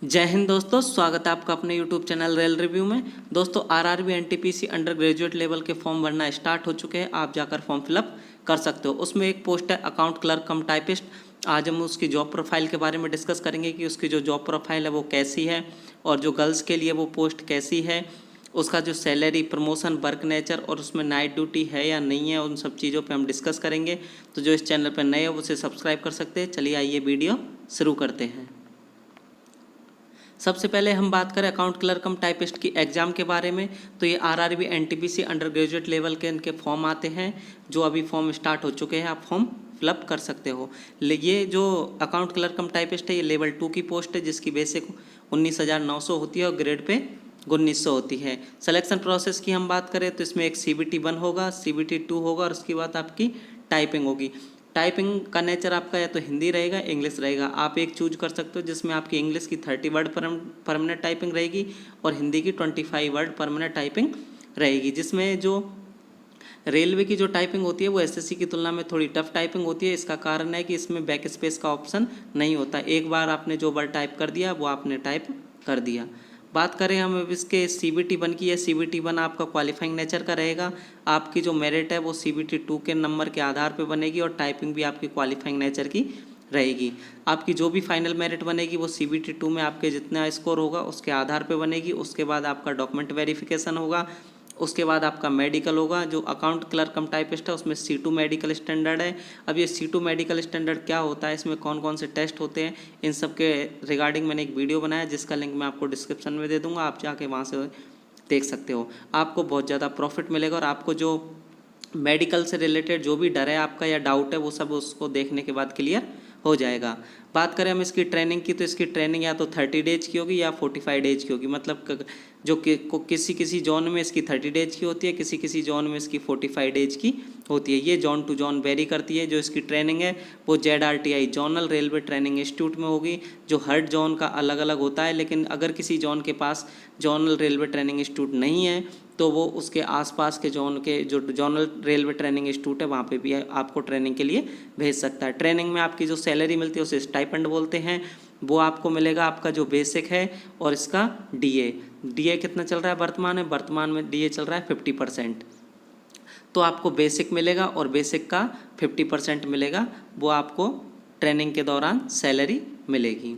जय हिंद दोस्तों, स्वागत है आपका अपने YouTube चैनल रेल रिव्यू में। दोस्तों RRB NTPC under graduate level के फॉर्म भरना स्टार्ट हो चुके हैं। आप जाकर फॉर्म फिलअप कर सकते हो। उसमें एक पोस्ट है अकाउंट क्लर्क कम टाइपिस्ट। आज हम उसकी जॉब प्रोफाइल के बारे में डिस्कस करेंगे कि उसकी जो जॉब प्रोफाइल है वो कैसी है और जो गर्ल्स के लिए वो पोस्ट कैसी है, उसका जो सैलरी, प्रमोशन, वर्क नेचर और उसमें नाइट ड्यूटी है या नहीं है, उन सब चीज़ों पे हम डिस्कस करेंगे। तो जो इस चैनल पर नए हो उसे सब्सक्राइब कर सकते हैं। चलिए आइए वीडियो शुरू करते हैं। सबसे पहले हम बात करें अकाउंट क्लर्क कम टाइपिस्ट की एग्ज़ाम के बारे में, तो ये RRB NTPC under graduate level के इनके फॉर्म आते हैं, जो अभी फॉर्म स्टार्ट हो चुके हैं। आप फॉर्म फिलअप कर सकते हो। ये जो अकाउंट क्लर्क कम टाइपिस्ट है, ये लेवल 2 की पोस्ट है, जिसकी बेसिक 19,900 होती है और ग्रेड पे 1900 होती है। सिलेक्शन प्रोसेस की हम बात करें तो इसमें एक CBT 1 होगा, CBT 2 होगा और उसके बाद आपकी टाइपिंग होगी। टाइपिंग का नेचर आपका या तो हिंदी रहेगा, इंग्लिश रहेगा। आप एक चूज कर सकते हो, जिसमें आपकी इंग्लिश की 30 वर्ड परमानेंट टाइपिंग रहेगी और हिंदी की 25 वर्ड परमानेंट टाइपिंग रहेगी। जिसमें जो रेलवे की जो टाइपिंग होती है वो एसएससी की तुलना में थोड़ी टफ टाइपिंग होती है। इसका कारण है कि इसमें बैक स्पेस का ऑप्शन नहीं होता। एक बार आपने जो वर्ड टाइप कर दिया वो आपने टाइप कर दिया। बात करें हम इसके CBT 1 की है। CBT 1 आपका क्वालिफाइंग नेचर का रहेगा। आपकी जो मेरिट है वो CBT 2 के नंबर के आधार पे बनेगी और टाइपिंग भी आपकी क्वालिफाइंग नेचर की रहेगी। आपकी जो भी फाइनल मेरिट बनेगी वो CBT 2 में आपके जितना स्कोर होगा उसके आधार पे बनेगी। उसके बाद आपका डॉक्यूमेंट वेरिफिकेशन होगा, उसके बाद आपका मेडिकल होगा। जो अकाउंट क्लर्क कम टाइपिस्ट है उसमें C2 मेडिकल स्टैंडर्ड है। अब ये C2 मेडिकल स्टैंडर्ड क्या होता है, इसमें कौन कौन से टेस्ट होते हैं, इन सब के रिगार्डिंग मैंने एक वीडियो बनाया, जिसका लिंक मैं आपको डिस्क्रिप्शन में दे दूँगा। आप जाके वहाँ से देख सकते हो। आपको बहुत ज़्यादा प्रॉफिट मिलेगा और आपको जो मेडिकल से रिलेटेड जो भी डर है आपका या डाउट है वो सब उसको देखने के बाद क्लियर हो जाएगा। बात करें हम इसकी ट्रेनिंग की, तो इसकी ट्रेनिंग या तो 30 डेज की होगी या 45 डेज की होगी। मतलब जो किसी किसी जोन में इसकी 30 डेज की होती है, किसी किसी जोन में इसकी 45 डेज की होती है। ये जोन टू जोन वेरी करती है। जो इसकी ट्रेनिंग है वो ZRTI zonal railway training institute में होगी, जो हर जोन का अलग अलग होता है। लेकिन अगर किसी जोन के पास जोनल रेलवे ट्रेनिंग इंस्टीट्यूट नहीं है तो वो उसके आसपास के जोन के जो जोनल रेलवे ट्रेनिंग इंस्टीट्यूट है वहाँ पे भी आपको ट्रेनिंग के लिए भेज सकता है। ट्रेनिंग में आपकी जो सैलरी मिलती है उसे स्टाइपेंड बोलते हैं। वो आपको मिलेगा आपका जो बेसिक है और इसका DA कितना चल रहा है वर्तमान में DA चल रहा है 50%। तो आपको बेसिक मिलेगा और बेसिक का 50% मिलेगा, वो आपको ट्रेनिंग के दौरान सैलरी मिलेगी।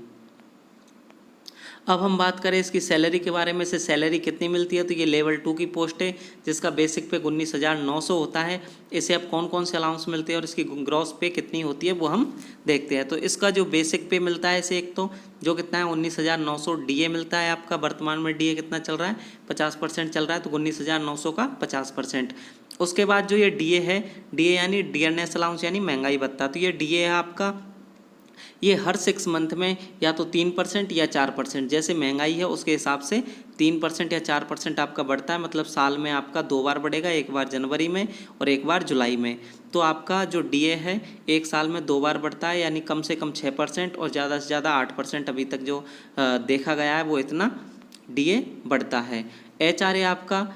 अब हम बात करें इसकी सैलरी के बारे में से, सैलरी कितनी मिलती है, तो ये लेवल 2 की पोस्ट है, जिसका बेसिक पे 19,900 होता है। इसे अब कौन कौन से अलाउंस मिलते हैं और इसकी ग्रॉस पे कितनी होती है वो हम देखते हैं। तो इसका जो बेसिक पे मिलता है इसे एक तो जो कितना है 19,900 DA मिलता है आपका। वर्तमान में DA कितना चल रहा है, 50% चल रहा है, तो 19,900 का 50%। उसके बाद जो ये DA है, DA यानी डियरनेस अलाउंस यानी महंगाई भत्ता। तो ये DA है आपका, ये हर 6 मंथ में या तो 3% या 4%, जैसे महंगाई है उसके हिसाब से 3% या 4% आपका बढ़ता है। मतलब साल में आपका 2 बार बढ़ेगा, एक बार जनवरी में और एक बार जुलाई में। तो आपका जो DA है एक साल में 2 बार बढ़ता है, यानी कम से कम 6% और ज़्यादा से ज़्यादा 8% अभी तक जो देखा गया है वो इतना DA बढ़ता है। HRA आपका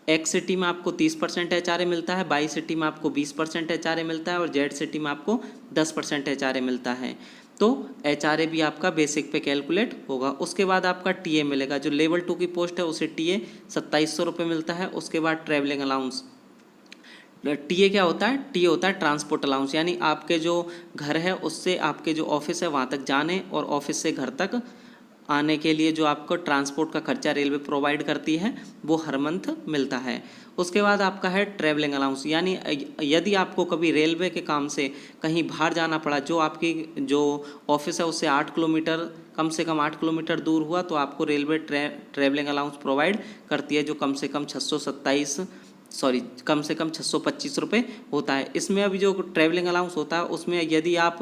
X सिटी में आपको 30% HRA मिलता है, Y सिटी में आपको 20% HRA मिलता है और Z सिटी में आपको 10% HRA मिलता है। तो HRA भी आपका बेसिक पे कैलकुलेट होगा। उसके बाद आपका TA मिलेगा। जो लेवल 2 की पोस्ट है उसे TA 2700 रुपये मिलता है। उसके बाद ट्रैवलिंग अलाउंस, TA क्या होता है, TA होता है ट्रांसपोर्ट अलाउंस, यानी आपके जो घर है उससे आपके जो ऑफिस है वहाँ तक जाने और ऑफिस से घर तक आने के लिए जो आपको ट्रांसपोर्ट का खर्चा रेलवे प्रोवाइड करती है वो हर मंथ मिलता है। उसके बाद आपका है ट्रैवलिंग अलाउंस, यानी यदि आपको कभी रेलवे के काम से कहीं बाहर जाना पड़ा, जो आपकी जो ऑफिस है उससे 8 किलोमीटर कम से कम 8 किलोमीटर दूर हुआ, तो आपको रेलवे ट्रैवलिंग अलाउंस प्रोवाइड करती है, जो कम से कम 625 रुपये होता है। इसमें अभी जो ट्रैवलिंग अलाउंस होता है उसमें यदि आप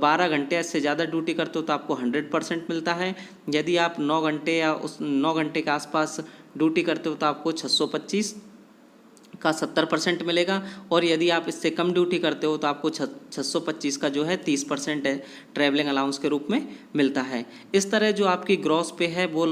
12 घंटे से ज़्यादा ड्यूटी करते हो तो आपको 100% मिलता है। यदि आप 9 घंटे या उस 9 घंटे के आसपास ड्यूटी करते हो तो आपको 625 का 70% मिलेगा। और यदि आप इससे कम ड्यूटी करते हो तो आपको 625 का जो है 30% ट्रैवलिंग अलाउंस के रूप में मिलता है। इस तरह जो आपकी ग्रॉस पे है वो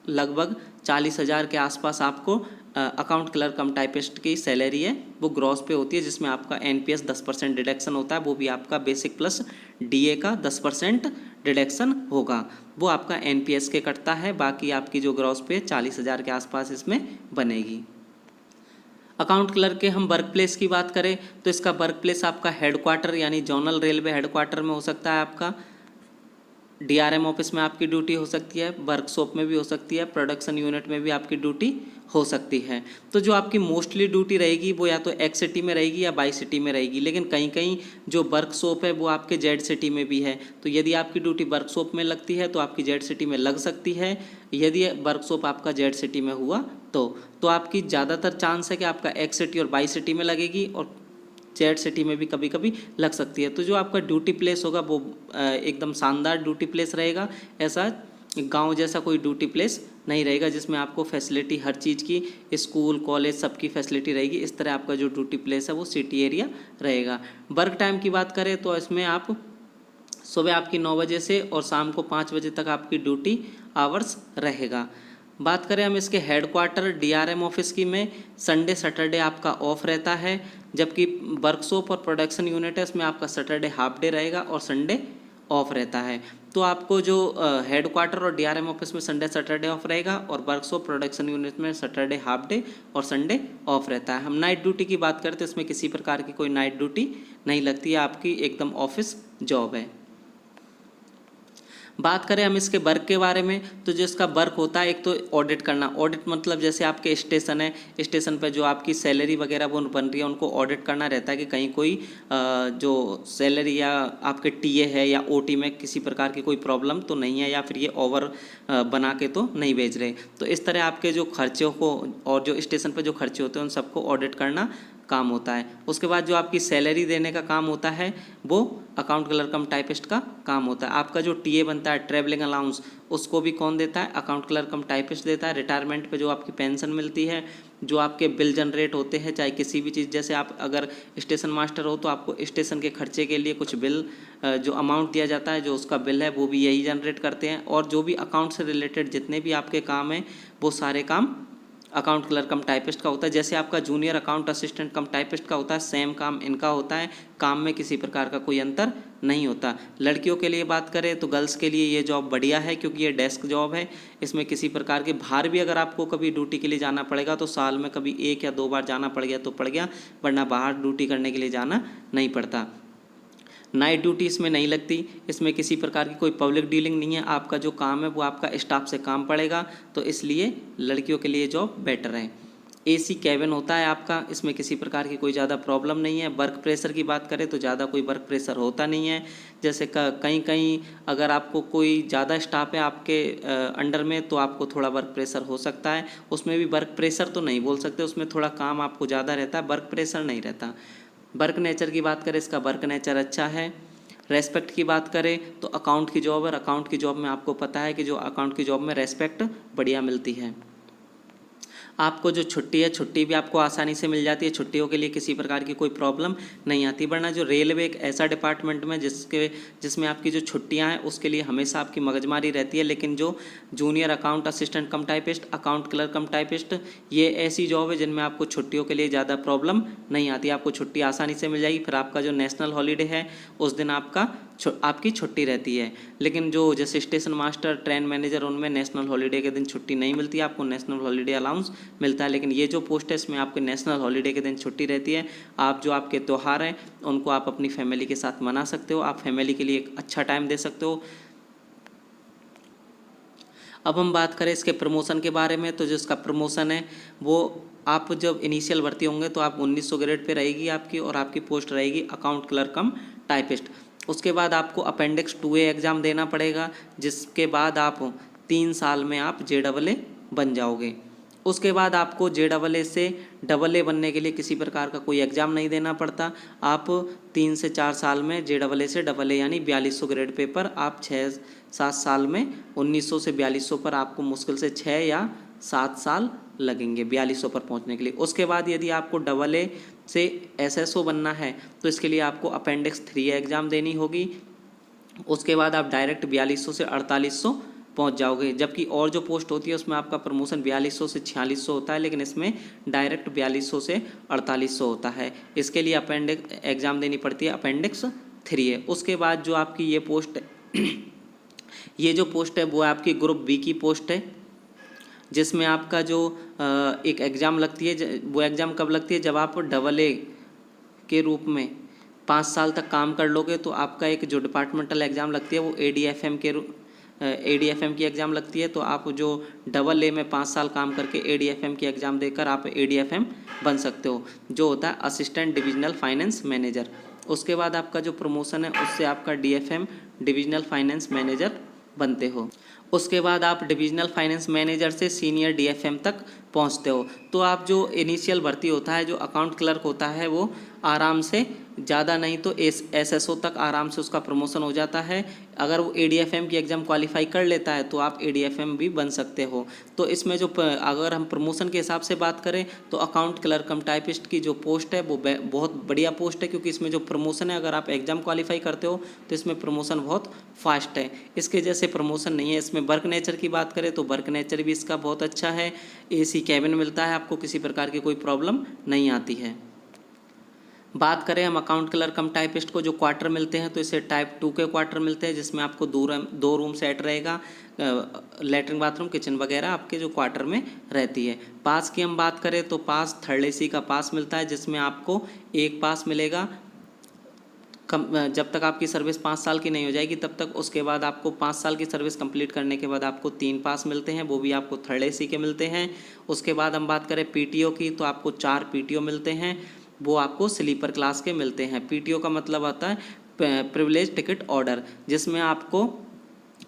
लगभग 40,000 के आसपास आपको अकाउंट क्लर्क कम टाइपिस्ट की सैलरी है वो ग्रॉस पे होती है, जिसमें आपका NPS 10% डिडक्शन होता है, वो भी आपका बेसिक प्लस DA का 10% डिडक्शन होगा, वो आपका एनपीएस के कटता है। बाकी आपकी जो ग्रॉस पे 40,000 के आसपास इसमें बनेगी। अकाउंट क्लर्क के हम वर्क प्लेस की बात करें तो इसका वर्क प्लेस आपका हेडक्वार्टर यानी जोनल रेलवे हेडक्वार्टर में हो सकता है, आपका डीआरएम ऑफिस में आपकी ड्यूटी हो सकती है, वर्कशॉप में भी हो सकती है, प्रोडक्शन यूनिट में भी आपकी ड्यूटी हो सकती है। तो जो आपकी मोस्टली ड्यूटी रहेगी वो या तो एक्स सिटी में रहेगी या बाई सिटी में रहेगी, लेकिन कहीं कहीं जो वर्कशॉप है वो आपके जेड सिटी में भी है। तो यदि आपकी ड्यूटी वर्कशॉप में लगती है तो आपकी जेड सिटी में लग सकती है, यदि वर्कशॉप आपका जेड सिटी में हुआ तो आपकी ज़्यादातर चांस है कि आपका एक्स सिटी और बाई सिटी में लगेगी, और जेड सिटी में भी कभी कभी लग सकती है। तो जो आपका ड्यूटी प्लेस होगा वो एकदम शानदार ड्यूटी प्लेस रहेगा, ऐसा गांव जैसा कोई ड्यूटी प्लेस नहीं रहेगा जिसमें आपको फैसिलिटी हर चीज़ की, स्कूल कॉलेज सबकी फैसिलिटी रहेगी। इस तरह आपका जो ड्यूटी प्लेस है वो सिटी एरिया रहेगा। वर्क टाइम की बात करें तो इसमें आप सुबह आपकी 9 बजे से और शाम को 5 बजे तक आपकी ड्यूटी आवर्स रहेगा। बात करें हम इसके हेडक्वार्टर डीआरएम ऑफिस की में संडे सैटरडे आपका ऑफ रहता है, जबकि वर्कशॉप और प्रोडक्शन यूनिट है इसमें आपका सैटरडे हाफ डे रहेगा और संडे ऑफ रहता है। तो आपको जो हेडक्वार्टर और डीआरएम ऑफिस में संडे सैटरडे ऑफ रहेगा और वर्कशॉप प्रोडक्शन यूनिट में सैटरडे हाफ डे और संडे ऑफ रहता है। हम नाइट ड्यूटी की बात करते हैं, इसमें किसी प्रकार की कोई नाइट ड्यूटी नहीं लगती है, आपकी एकदम ऑफिस जॉब है। बात करें हम इसके वर्क के बारे में तो जो इसका वर्क होता है, एक तो ऑडिट करना। ऑडिट मतलब जैसे आपके स्टेशन है, स्टेशन पे जो आपकी सैलरी वगैरह वो बन रही है उनको ऑडिट करना रहता है कि कहीं कोई जो सैलरी या आपके टीए है या ओटी में किसी प्रकार की कोई प्रॉब्लम तो नहीं है, या फिर ये ओवर बना के तो नहीं भेज रहे। तो इस तरह आपके जो खर्चे को और जो स्टेशन पर जो खर्चे होते हैं उन सबको ऑडिट करना काम होता है। उसके बाद जो आपकी सैलरी देने का काम होता है वो अकाउंट क्लर्क कम टाइपिस्ट का काम होता है। आपका जो टीए बनता है ट्रैवलिंग अलाउंस उसको भी कौन देता है? अकाउंट क्लर्क कम टाइपिस्ट देता है। रिटायरमेंट पे जो आपकी पेंशन मिलती है, जो आपके बिल जनरेट होते हैं चाहे किसी भी चीज़, जैसे आप अगर स्टेशन मास्टर हो तो आपको स्टेशन के खर्चे के लिए कुछ बिल जो अमाउंट दिया जाता है, जो उसका बिल है वो भी यही जनरेट करते हैं। और जो भी अकाउंट से रिलेटेड जितने भी आपके काम हैं वो सारे काम अकाउंट क्लर्क कम टाइपिस्ट का होता है। जैसे आपका जूनियर अकाउंट असिस्टेंट कम टाइपिस्ट का होता है, सेम काम इनका होता है, काम में किसी प्रकार का कोई अंतर नहीं होता। लड़कियों के लिए बात करें तो गर्ल्स के लिए ये जॉब बढ़िया है क्योंकि ये डेस्क जॉब है, इसमें किसी प्रकार के बाहर भी अगर आपको कभी ड्यूटी के लिए जाना पड़ेगा तो साल में कभी 1 या 2 बार जाना पड़ गया तो पड़ गया, वरना बाहर ड्यूटी करने के लिए जाना नहीं पड़ता। नाइट ड्यूटी इसमें नहीं लगती, इसमें किसी प्रकार की कोई पब्लिक डीलिंग नहीं है, आपका जो काम है वो आपका स्टाफ से काम पड़ेगा, तो इसलिए लड़कियों के लिए जॉब बेटर है। एसी कैबिन होता है आपका, इसमें किसी प्रकार की कोई ज़्यादा प्रॉब्लम नहीं है। वर्क प्रेशर की बात करें तो ज़्यादा कोई वर्क प्रेशर होता नहीं है। जैसे कहीं कहीं अगर आपको कोई ज़्यादा स्टाफ है आपके अंडर में तो आपको थोड़ा वर्क प्रेशर हो सकता है, उसमें भी वर्क प्रेशर तो नहीं बोल सकते, उसमें थोड़ा काम आपको ज़्यादा रहता है, वर्क प्रेशर नहीं रहता। वर्क नेचर की बात करें, इसका वर्क नेचर अच्छा है। रेस्पेक्ट की बात करें तो अकाउंट की जॉब है, अकाउंट की जॉब में आपको पता है कि जो अकाउंट की जॉब में रेस्पेक्ट बढ़िया मिलती है। आपको जो छुट्टी है, छुट्टी भी आपको आसानी से मिल जाती है, छुट्टियों के लिए किसी प्रकार की कोई प्रॉब्लम नहीं आती। वरना जो रेलवे एक ऐसा डिपार्टमेंट में जिसमें आपकी जो छुट्टियां हैं उसके लिए हमेशा आपकी मगजमारी रहती है, लेकिन जो जूनियर अकाउंट असिस्टेंट कम टाइपिस्ट, अकाउंट क्लर्क कम टाइपिस्ट, ये ऐसी जॉब है जिनमें आपको छुट्टियों के लिए ज़्यादा प्रॉब्लम नहीं आती, आपको छुट्टी आसानी से मिल जाएगी। फिर आपका जो नेशनल हॉलीडे है उस दिन आपकी छुट्टी रहती है। लेकिन जो जैसे स्टेशन मास्टर, ट्रेन मैनेजर, उनमें नेशनल हॉलीडे के दिन छुट्टी नहीं मिलती, आपको नेशनल हॉलीडे अलाउंस मिलता है। लेकिन ये जो पोस्ट है इसमें आपके नेशनल हॉलीडे के दिन छुट्टी रहती है। आप जो आपके त्यौहार हैं उनको आप अपनी फैमिली के साथ मना सकते हो, आप फैमिली के लिए एक अच्छा टाइम दे सकते हो। अब हम बात करें इसके प्रमोशन के बारे में, तो जो इसका प्रमोशन है वो आप जब इनिशियल भर्ती होंगे तो आप 1900 ग्रेड पे रहेगी आपकी, और आपकी पोस्ट रहेगी अकाउंट क्लर्क कम टाइपिस्ट। उसके बाद आपको अपेंडिक्स 2A एग्ज़ाम देना पड़ेगा, जिसके बाद आप 3 साल में आप JAA बन जाओगे। उसके बाद आपको JAA से AA बनने के लिए किसी प्रकार का कोई एग्ज़ाम नहीं देना पड़ता। आप 3 से 4 साल में JAA से AA यानी 4200 ग्रेड पेपर आप 6-7 साल में 1900 से 4200 पर आपको मुश्किल से 6 या 7 साल लगेंगे 4200 पर पहुंचने के लिए। उसके बाद यदि आपको AA से SSO बनना है तो इसके लिए आपको अपेंडिक्स 3A एग्ज़ाम देनी होगी। उसके बाद आप डायरेक्ट 4200 से 4800 पहुंच जाओगे। जबकि और जो पोस्ट होती है उसमें आपका प्रमोशन 4200 से 4600 होता है, लेकिन इसमें डायरेक्ट 4200 से 4800 होता है। इसके लिए अपेंडिक्स एग्ज़ाम देनी पड़ती है अपेंडिक्स 3A। उसके बाद जो आपकी ये पोस्ट ये जो पोस्ट है वो आपकी ग्रुप बी की पोस्ट है, जिसमें आपका जो एक एग्ज़ाम लगती है, वो एग्ज़ाम कब लगती है, जब आप AA के रूप में 5 साल तक काम कर लोगे तो आपका एक जो डिपार्टमेंटल एग्ज़ाम लगती है वो ADFM की एग्ज़ाम लगती है। तो आप जो AA में 5 साल काम करके ADFM की एग्ज़ाम देकर आप ADFM बन सकते हो, जो होता है असिस्टेंट डिविजनल फाइनेंस मैनेजर। उसके बाद आपका जो प्रमोशन है उससे आपका DFM डिविजनल फाइनेंस मैनेजर बनते हो। उसके बाद आप डिविजनल फाइनेंस मैनेजर से सीनियर DFM तक पहुंचते हो। तो आप जो इनिशियल भर्ती होता है, जो अकाउंट क्लर्क होता है, वो आराम से ज़्यादा नहीं तो SSO तक आराम से उसका प्रमोशन हो जाता है। अगर वो ADFM की एग्ज़ाम क्वालिफाई कर लेता है तो आप ADFM भी बन सकते हो। तो इसमें जो अगर हम प्रमोशन के हिसाब से बात करें तो अकाउंट क्लर्क कम टाइपिस्ट की जो पोस्ट है वो बहुत बढ़िया पोस्ट है, क्योंकि इसमें जो प्रमोशन है, अगर आप एग्ज़ाम क्वालिफाई करते हो तो इसमें प्रमोशन बहुत फास्ट है। इसके जैसे प्रमोशन नहीं है। इसमें वर्क नेचर की बात करें तो वर्क नेचर भी इसका बहुत अच्छा है। AC कैबिन मिलता है, आपको किसी प्रकार की कोई प्रॉब्लम नहीं आती है। बात करें हम अकाउंट क्लर्क कम टाइपिस्ट को जो क्वार्टर मिलते हैं, तो इसे टाइप 2 के क्वार्टर मिलते हैं, जिसमें आपको 2 रूम सेट रहेगा, लेटरिन बाथरूम किचन वगैरह आपके जो क्वार्टर में रहती है। पास की हम बात करें तो पास 3rd AC का पास मिलता है, जिसमें आपको एक पास मिलेगा जब तक आपकी सर्विस 5 साल की नहीं हो जाएगी तब तक। उसके बाद आपको 5 साल की सर्विस कंप्लीट करने के बाद आपको 3 पास मिलते हैं, वो भी आपको 3rd AC के मिलते हैं। उसके बाद हम बात करें PTO की तो आपको 4 PTO मिलते हैं, वो आपको स्लीपर क्लास के मिलते हैं। PTO का मतलब आता है प्रिविलेज टिकट ऑर्डर, जिसमें आपको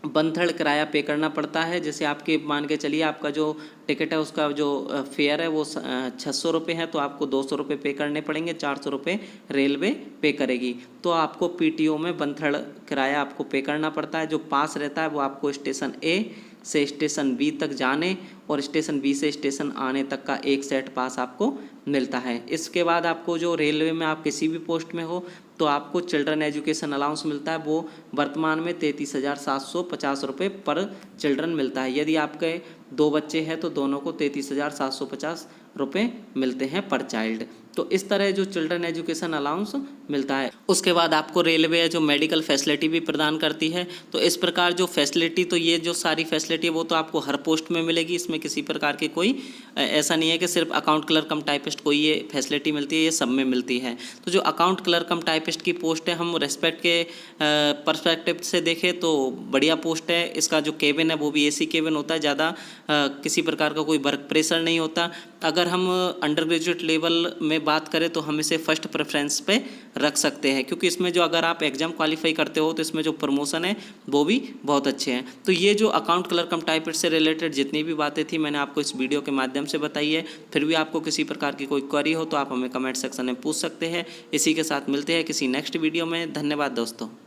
1/3 किराया पे करना पड़ता है। जैसे आपके मान के चलिए आपका जो टिकट है उसका जो फेयर है वो 600 रुपये है, तो आपको 200 रुपये पे करने पड़ेंगे, 400 रुपये रेलवे पे करेगी। तो आपको PTO में 1/3 किराया आपको पे करना पड़ता है। जो पास रहता है वो आपको स्टेशन A से स्टेशन B तक जाने और स्टेशन B से स्टेशन आने तक का एक सेट पास आपको मिलता है। इसके बाद आपको जो रेलवे में आप किसी भी पोस्ट में हो तो आपको चिल्ड्रन एजुकेशन अलाउंस मिलता है, वो वर्तमान में 33,750 रुपये पर चिल्ड्रन मिलता है। यदि आपके 2 बच्चे हैं तो दोनों को 33,750 रुपये मिलते हैं पर चाइल्ड। तो इस तरह जो चिल्ड्रन एजुकेशन अलाउंस मिलता है। उसके बाद आपको रेलवे जो मेडिकल फैसिलिटी भी प्रदान करती है। तो इस प्रकार जो फैसिलिटी, तो ये जो सारी फैसिलिटी है वो तो आपको हर पोस्ट में मिलेगी। इसमें किसी प्रकार की कोई ऐसा नहीं है कि सिर्फ अकाउंट क्लर्क कम टाइपिस्ट को ये फैसिलिटी मिलती है, ये सब में मिलती है। तो जो अकाउंट क्लर्क कम टाइपिस्ट की पोस्ट है, हम रेस्पेक्ट के पर्सपेक्टिव से देखें तो बढ़िया पोस्ट है। इसका जो केबिन है वो भी AC केबिन होता है, ज़्यादा किसी प्रकार का कोई वर्क प्रेशर नहीं होता। अगर हम अंडर ग्रेजुएट लेवल में बात करें तो हम इसे फर्स्ट प्रेफरेंस पे रख सकते हैं, क्योंकि इसमें जो अगर आप एग्जाम क्वालिफाई करते हो तो इसमें जो प्रमोशन है वो भी बहुत अच्छे हैं। तो ये जो अकाउंट क्लर्क कम टाइपिस्ट से रिलेटेड जितनी भी बातें थी मैंने आपको इस वीडियो के माध्यम से बताई है। फिर भी आपको किसी प्रकार की कोई क्वेरी हो तो आप हमें कमेंट सेक्शन में पूछ सकते हैं। इसी के साथ मिलते हैं किसी नेक्स्ट वीडियो में। धन्यवाद दोस्तों।